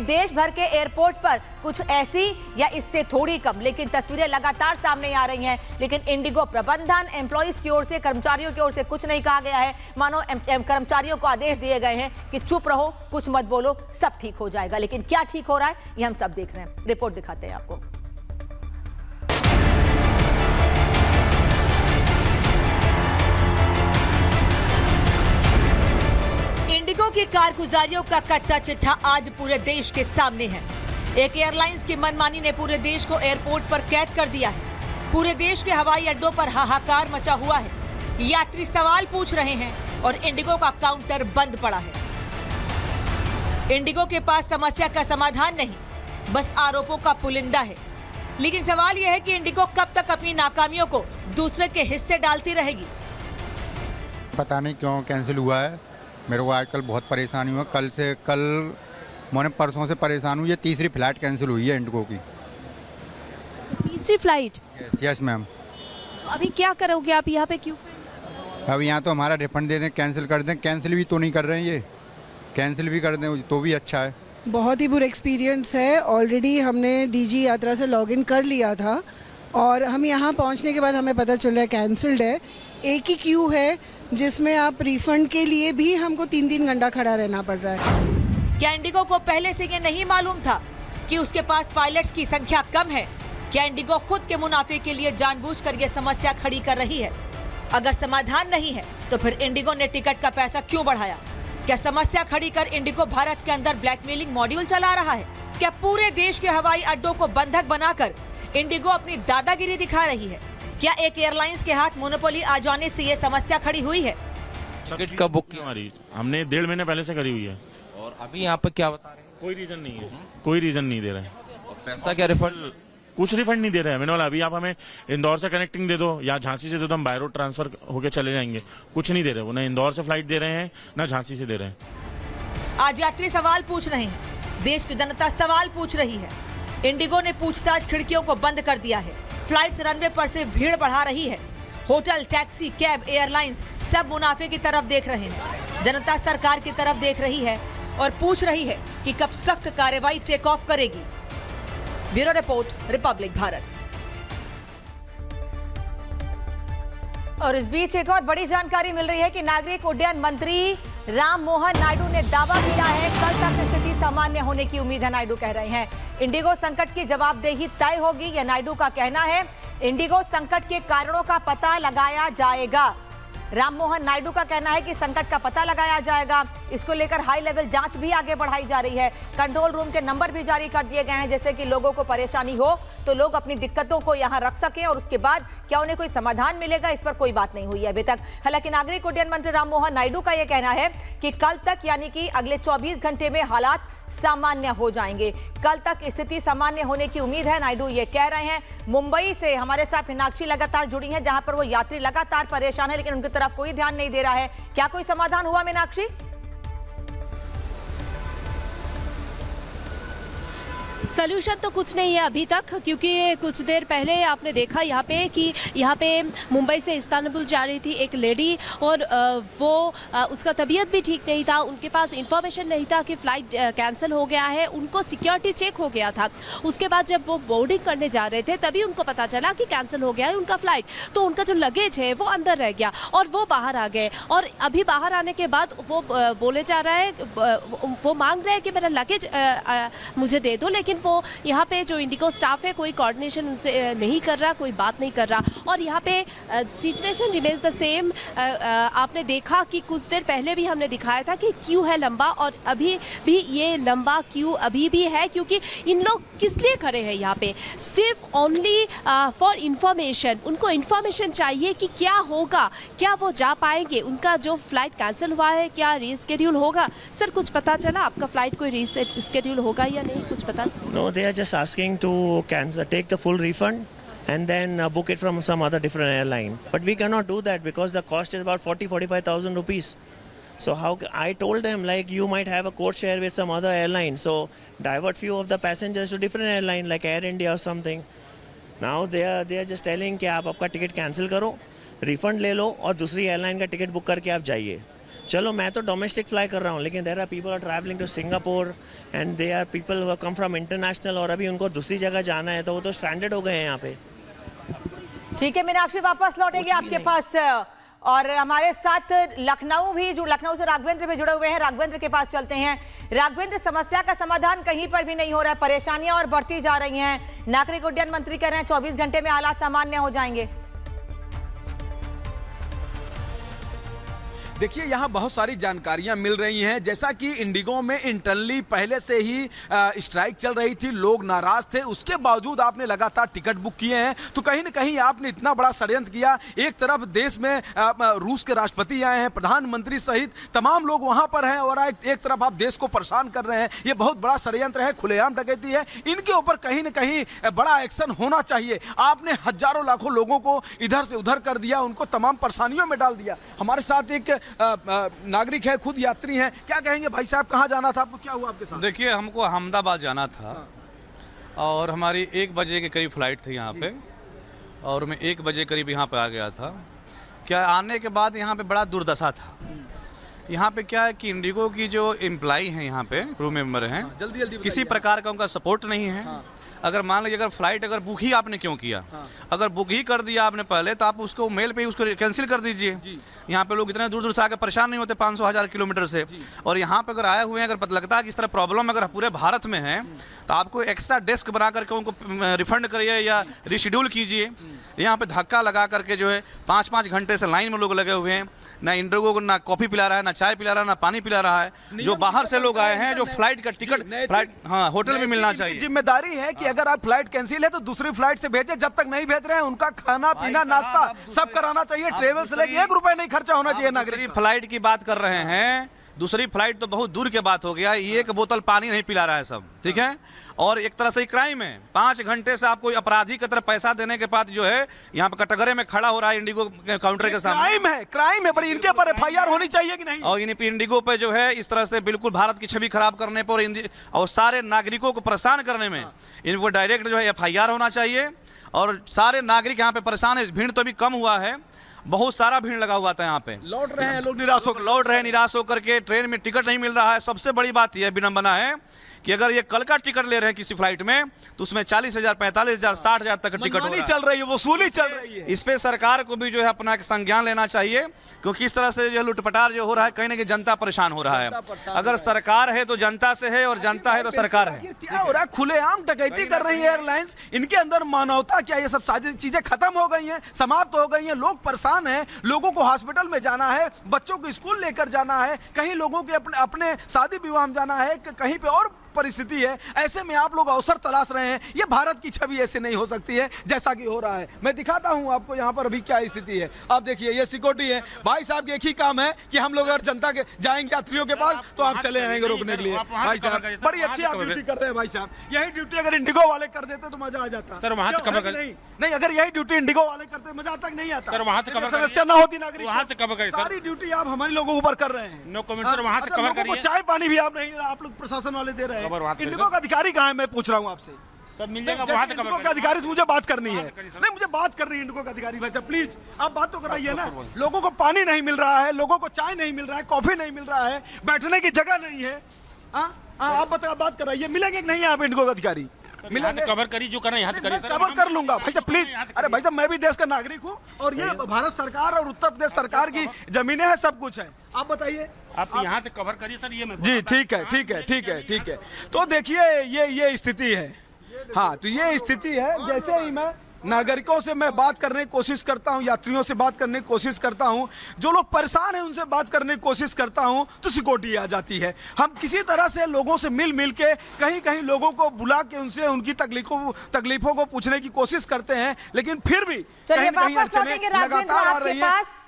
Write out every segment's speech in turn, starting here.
कि देश भर के एयरपोर्ट पर कुछ ऐसी या इससे थोड़ी कम लेकिन तस्वीरें लगातार सामने आ रही हैं। लेकिन इंडिगो प्रबंधन, एम्प्लॉइज की ओर से, कर्मचारियों की ओर से कुछ नहीं कहा गया है। मानो कर्मचारियों को आदेश दिए गए हैं कि चुप रहो, कुछ मत बोलो, सब ठीक हो जाएगा। लेकिन क्या ठीक हो रहा है ये हम सब देख रहे हैं। रिपोर्ट दिखाते हैं आपको। इंडिगो की कारगुजारियों का कच्चा चिट्ठा आज पूरे देश के सामने है। एक एयरलाइंस की मनमानी ने पूरे देश को एयरपोर्ट पर कैद कर दिया है। पूरे देश के हवाई अड्डों पर हाहाकार मचा हुआ है। यात्री सवाल पूछ रहे हैं और इंडिगो का काउंटर बंद पड़ा है। इंडिगो के पास समस्या का समाधान नहीं, बस आरोपों का पुलिंदा है। लेकिन सवाल यह है कि इंडिगो कब तक अपनी नाकामियों को दूसरे के हिस्से डालती रहेगी। पता नहीं क्यों कैंसिल हुआ है। मेरे को आजकल बहुत परेशानी हुआ। मैंने परसों से परेशान हूँ। ये तीसरी फ्लाइट कैंसिल हुई है इंडिगो की। तीसरी फ्लाइट? Yes ma'am. तो अभी क्या करोगे आप यहाँ पे? क्यों? अब यहाँ तो हमारा रिफंड दे दें, कैंसिल कर दें। कैंसिल भी तो नहीं कर रहे हैं, ये कैंसिल भी कर दें तो भी अच्छा है। बहुत ही बुरा एक्सपीरियंस है। ऑलरेडी हमने डीजी यात्रा से लॉगिन कर लिया था और हम यहाँ पहुँचने के बाद हमें पता चल रहा है कैंसिल्ड है। एक ही क्यू है जिसमें आप रिफंड के लिए भी हमको 3 घंटा खड़ा रहना पड़ रहा है। क्या इंडिगो को पहले से ये नहीं मालूम था कि उसके पास पायलट्स की संख्या कम है? क्या इंडिगो खुद के मुनाफे के लिए जानबूझकर ये समस्या खड़ी कर रही है? अगर समाधान नहीं है तो फिर इंडिगो ने टिकट का पैसा क्यों बढ़ाया? क्या समस्या खड़ी कर इंडिगो भारत के अंदर ब्लैकमेलिंग मॉड्यूल चला रहा है? क्या पूरे देश के हवाई अड्डों को बंधक बनाकर इंडिगो अपनी दादागिरी दिखा रही है? क्या एक एयरलाइंस के हाथ मोनोपोली आ जाने से ये समस्या खड़ी हुई है? टिकट कब बुक की हमारी? हमने 1.5 महीने पहले से करी हुई है। और अभी यहाँ पे क्या बता रहे हैं? कोई रीजन नहीं है, कोई रीजन नहीं दे रहे हैं। और पैसा क्या रिफंड? कुछ रिफंड नहीं दे रहे हैं। मैंने बोला अभी आप हमें इंदौर से कनेक्टिंग दे दो या झांसी से दे दो, हम बाय रोड ट्रांसफर होके चले जाएंगे। कुछ नहीं दे रहे वो, ना इंदौर से फ्लाइट दे रहे हैं ना झांसी से दे रहे हैं। आज यात्री सवाल पूछ रहे हैं, देश की जनता सवाल पूछ रही है। इंडिगो ने पूछताछ खिड़कियों को बंद कर दिया है। फ्लाइट्स रनवे पर से भीड़ बढ़ा रही है। होटल, टैक्सी, कैब, एयरलाइंस सब मुनाफे की तरफ देख रहे हैं। जनता सरकार की तरफ देख रही है और पूछ रही है कि कब सख्त कार्रवाई टेक ऑफ करेगी। Bureau report, Republic Bharat. और इस बीच एक और बड़ी जानकारी मिल रही है कि नागरिक उड्डयन मंत्री राम मोहन नायडू ने दावा किया है कल तक स्थिति सामान्य होने की उम्मीद है। नायडू कह रहे हैं इंडिगो संकट की जवाबदेही तय होगी। यह नायडू का कहना है। इंडिगो संकट के कारणों का पता लगाया जाएगा। राम मोहन नायडू का कहना है कि संकट का पता लगाया जाएगा। इसको लेकर हाई लेवल जांच भी आगे बढ़ाई जा रही है। कंट्रोल रूम के नंबर भी जारी कर दिए गए हैं, जैसे कि लोगों को परेशानी हो तो लोग अपनी दिक्कतों को यहां रख सकें और उसके बाद क्या उन्हें कोई समाधान मिलेगा, इस पर कोई बात नहीं हुई है अभी तक। हालांकि नागरिक उड्डयन मंत्री राम मोहन नायडू का यह कहना है कि कल तक यानी कि अगले 24 घंटे में हालात सामान्य हो जाएंगे। कल तक स्थिति सामान्य होने की उम्मीद है, नायडू ये कह रहे हैं। मुंबई से हमारे साथ मीनाक्षी लगातार जुड़ी हैं, जहां पर वो यात्री लगातार परेशान है लेकिन उनकी तरफ कोई ध्यान नहीं दे रहा है। क्या कोई समाधान हुआ मीनाक्षी? सॉल्यूशन तो कुछ नहीं है अभी तक, क्योंकि कुछ देर पहले आपने देखा यहाँ पे कि यहाँ पे मुंबई से इस्तांबुल जा रही थी एक लेडी और वो उसका तबीयत भी ठीक नहीं था। उनके पास इंफॉर्मेशन नहीं था कि फ़्लाइट कैंसिल हो गया है। उनको सिक्योरिटी चेक हो गया था। उसके बाद जब वो बोर्डिंग करने जा रहे थे तभी उनको पता चला कि कैंसिल हो गया है उनका फ़्लाइट। तो उनका जो लगेज है वो अंदर रह गया और वो बाहर आ गए। और अभी बाहर आने के बाद वो बोले जा रहा है, वो मांग रहे हैं कि मेरा लगेज मुझे दे दो, लेकिन वो यहाँ पे जो इंडिगो स्टाफ है कोई कोऑर्डिनेशन उनसे नहीं कर रहा, कोई बात नहीं कर रहा। और यहाँ पे सिचुएशन रिमेन्स द सेम। आपने देखा कि कुछ देर पहले भी हमने दिखाया था कि क्यू है लंबा और अभी भी ये लंबा क्यू अभी भी है, क्योंकि इन लोग किस लिए खड़े हैं यहाँ पे? सिर्फ ओनली फॉर इंफॉर्मेशन। उनको इंफॉर्मेशन चाहिए कि क्या होगा, क्या वो जा पाएंगे, उनका जो फ्लाइट कैंसिल हुआ है क्या रीस्केड्यूल होगा। सर कुछ पता चला आपका फ्लाइट कोई रीस्केड्यूल होगा या नहीं, कुछ पता चला? No, they are just asking to cancel, take the full refund and then book it from some other different airline. But we cannot do that because the cost is about 40,000-45,000 rupees. So how I told them like you might have a code share with some other airline, so divert few of the passengers to different airline like Air India or something. Now they are just telling कि आप आपका ticket cancel करो, refund ले लो और दूसरी airline का ticket book करके आप जाइए। चलो मैं तो डोमेस्टिक फ्लाई कर रहा हूँ, लेकिन there are people are travelling to Singapore and they are people who come from international, और अभी उनको दूसरी जगह जाना है तो वो तो स्ट्रैंडेड हो गए हैं यहाँ पे। ठीक है मीनाक्षी, वापस लौटेंगे आपके पास। और हमारे साथ लखनऊ से राघवेंद्र भी जुड़े हुए हैं। राघवेंद्र के पास चलते हैं। राघवेंद्र, समस्या का समाधान कहीं पर भी नहीं हो रहा है, परेशानियां और बढ़ती जा रही हैं। नागरिक उड्डयन मंत्री कह रहे हैं 24 घंटे में हालात सामान्य हो जाएंगे। देखिए यहाँ बहुत सारी जानकारियां मिल रही हैं, जैसा कि इंडिगो में इंटरनली पहले से ही स्ट्राइक चल रही थी, लोग नाराज थे, उसके बावजूद आपने लगातार टिकट बुक किए हैं। तो कहीं ना कहीं आपने इतना बड़ा षड्यंत्र किया। एक तरफ देश में रूस के राष्ट्रपति आए हैं, प्रधानमंत्री सहित तमाम लोग वहां पर हैं, और एक तरफ आप देश को परेशान कर रहे हैं। ये बहुत बड़ा षड्यंत्र है, खुलेआम डकैती है। इनके ऊपर कहीं ना कहीं बड़ा एक्शन होना चाहिए। आपने हजारों लाखों लोगों को इधर से उधर कर दिया, उनको तमाम परेशानियों में डाल दिया। हमारे साथ एक नागरिक है, खुद यात्री हैं, क्या कहेंगे भाई साहब, कहाँ जाना था आपको, क्या हुआ आपके साथ? देखिए हमको अहमदाबाद जाना था और हमारी 1 बजे के करीब फ्लाइट थी यहाँ पे, और मैं 1 बजे करीब यहाँ पे आ गया था। क्या आने के बाद यहाँ पे बड़ा दुर्दशा था। यहाँ पे क्या है कि इंडिगो की जो एम्प्लॉई हैं यहाँ पे, क्रू मेंबर हैं, जल्दी किसी प्रकार का उनका सपोर्ट नहीं है। अगर मान लीजिए अगर फ्लाइट अगर बुक ही आपने क्यों किया, अगर बुक ही कर दिया आपने पहले, तो आप उसको मेल पे उसको कैंसिल कर दीजिए। यहाँ पे लोग इतने दूर दूर से आकर परेशान नहीं होते 500,000 किलोमीटर से। और यहाँ पे अगर आए हुए हैं, अगर पता लगता है कि इस तरह प्रॉब्लम अगर पूरे भारत में है, तो आपको एक्स्ट्रा डेस्क बना करके उनको रिफंड करिए या रिशेड्यूल कीजिए। यहाँ पे धक्का लगा करके जो है 5-5 घंटे से लाइन में लोग लगे हुए हैं, ना इंडिगो को ना कॉफी पिला रहा है, ना चाय पिला रहा है, ना पानी पिला रहा है। जो बाहर से लोग आए हैं, जो फ्लाइट का टिकट, फ्लाइट होटल में मिलना चाहिए। जिम्मेदारी है कि अगर आप फ्लाइट कैंसिल है तो दूसरी फ्लाइट से भेजें। जब तक नहीं भेज रहे हैं उनका खाना पीना नाश्ता सब कराना चाहिए। ट्रेवल से लेके 1 रुपए नहीं खर्चा होना चाहिए। नागरिक फ्लाइट की बात कर रहे हैं, दूसरी फ्लाइट तो बहुत दूर के बात हो गया। 1 बोतल पानी नहीं पिला रहा है सब, ठीक है। और एक तरह से क्राइम है। 5 घंटे से आपको अपराधी की तरह पैसा देने के बाद जो है यहाँ पे कटघरे में खड़ा हो रहा है इंडिगो काउंटर के सामने। क्राइम है, पर इनके ऊपर FIR होनी चाहिए कि नहीं? और इंडिगो पे जो है इस तरह से बिल्कुल भारत की छवि खराब करने पर और सारे नागरिकों को परेशान करने में इनको डायरेक्ट जो है FIR होना चाहिए। और सारे नागरिक यहाँ पे परेशान है। भीड़ तो भी कम हुआ है, बहुत सारा भीड़ लगा हुआ था यहाँ पे। लौट रहे हैं लोग निराश होकर के, ट्रेन में टिकट नहीं मिल रहा है। सबसे बड़ी बात यह विडंबना है कि अगर ये कल का टिकट ले रहे हैं किसी फ्लाइट में, तो उसमें 40,000, 45,000, 60,000 तक टिकट हो रहा है। चल रही है, वसूली चल रही है। इस पे सरकार को भी जो है अपना संज्ञान लेना चाहिए, क्योंकि इस तरह से जो लुटपटार जो हो रहा है, कहीं ना कहीं जनता परेशान हो रहा है। अगर सरकार है तो जनता से है, और जनता है तो सरकार है। क्या हो रहा है? खुलेआम डकैती कर रही है एयरलाइंस। इनके अंदर मानवता क्या, ये सब सारी चीजें खत्म हो गई हैं, समाप्त हो गई हैं। लोग परेशान हैं, लोगों को हॉस्पिटल में जाना है, बच्चों को स्कूल लेकर जाना है, कहीं लोगों के अपने शादी विवाह में जाना है, कहीं पे और परिस्थिति है। ऐसे में आप लोग अवसर तलाश रहे हैं। ये भारत की छवि ऐसे नहीं हो सकती है जैसा कि हो रहा है। मैं दिखाता हूं आपको यहाँ पर अभी क्या स्थिति है। आप देखिए, ये सिक्योरिटी है। भाई साहब के एक ही काम है कि हम लोग अगर जनता के जाएंगे यात्रियों के पास, तो आप चले आएंगे रोकने के लिए। भाई साहब बड़ी अच्छी आप ड्यूटी कर रहे हैं। भाई साहब यही ड्यूटी अगर इंडिगो वाले कर देते तो मजा आ जाता। सर वहाँ से कवर नहीं, अगर यही ड्यूटी इंडिगो वाले करते मजा तक नहीं आता। सर वहाँ से कवर समस्या ना होती नागरिक। वहाँ से कवर करिए। सारी ड्यूटी आप हमारे लोगों ऊपर कर रहे हैं। नो कमेंट सर, वहाँ से कवर करिए। चाय पानी भी आप नहीं, आप लोग प्रशासन वाले दे रहे हैं। इंडिगो का अधिकारी कहाँ है, मैं पूछ रहा हूँ आपसे। सर मिल जाएगा, वहाँ से इंडिगो का अधिकारी से मुझे बात करनी है। नहीं, मुझे बात करनी है इंडिगो का अधिकारी। भाई साहब प्लीज आप बात तो कराइए ना। लोगों को पानी नहीं मिल रहा है, लोगों को चाय नहीं मिल रहा है, कॉफी नहीं मिल रहा है, बैठने की जगह नहीं है। आप बात कराइए, मिलेंगे कि नहीं आप इंडिगो का अधिकारी? मिलेंगे, कवर करिए जो करना यहाँ से करिए। कवर कर लूंगा भाई साहब प्लीज। अरे भाई साहब मैं भी देश का नागरिक हूँ, और ये भारत सरकार और उत्तर प्रदेश सरकार की जमीनें हैं, सब कुछ है। आप बताइए। आप यहाँ से कवर करिए सर। ये मैं जी ठीक है। तो देखिए ये स्थिति है। हाँ, तो ये स्थिति है। जैसे ही मैं नागरिकों से मैं बात करने की कोशिश करता हूं, यात्रियों से बात करने की कोशिश करता हूं, जो लोग परेशान हैं उनसे बात करने की कोशिश करता हूं, तो सिक्योरिटी आ जाती है। हम किसी तरह से लोगों से मिल के कहीं लोगों को बुला के उनसे उनकी तकलीफों को पूछने की कोशिश करते हैं, लेकिन फिर भी चलिए वापस लौटेंगे राघवेंद्र आपके पास।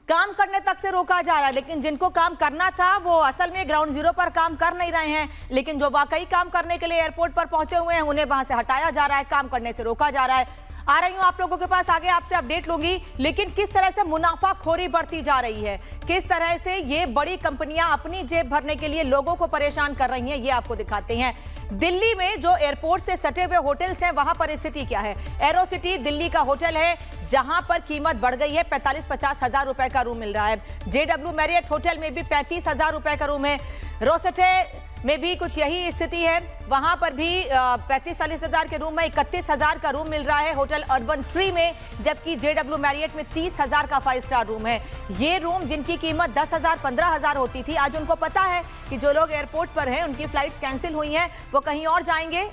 काम करने तक से रोका जा रहा है, लेकिन जिनको काम करना था वो असल में ग्राउंड जीरो पर काम कर नहीं रहे हैं, लेकिन जो वाकई काम करने के लिए एयरपोर्ट पर पहुंचे हुए हैं उन्हें वहां से हटाया जा रहा है, काम करने से रोका जा रहा है। आ रही हूं आप लोगों के पास, आगे आपसे अपडेट लूंगी। लेकिन किस तरह से मुनाफाखोरी बढ़ती जा रही है, किस तरह से ये बड़ी कंपनियां अपनी जेब भरने के लिए लोगों को परेशान कर रही हैं, ये आपको दिखाते हैं। दिल्ली में जो एयरपोर्ट से सटे हुए होटल्स हैं, वहां पर स्थिति क्या है। एरो सिटी दिल्ली का होटल है जहां पर कीमत बढ़ गई है, 45-50 हजार रुपए का रूम मिल रहा है। JW मैरियट होटल में भी 35 हजार रुपए का रूम है। रोसेटे में भी कुछ यही स्थिति है, वहां पर भी 35-40 हजार के रूम में 31 हजार का रूम मिल रहा है होटल अर्बन ट्री में, जबकि JW मैरियट में 30 हजार का 5 स्टार रूम है। ये रूम जिनकी कीमत 10 हजार 15 हजार होती थी, आज उनको पता है कि जो लोग एयरपोर्ट पर हैं उनकी फ्लाइट्स कैंसिल हुई हैं, वो कहीं और जाएंगे,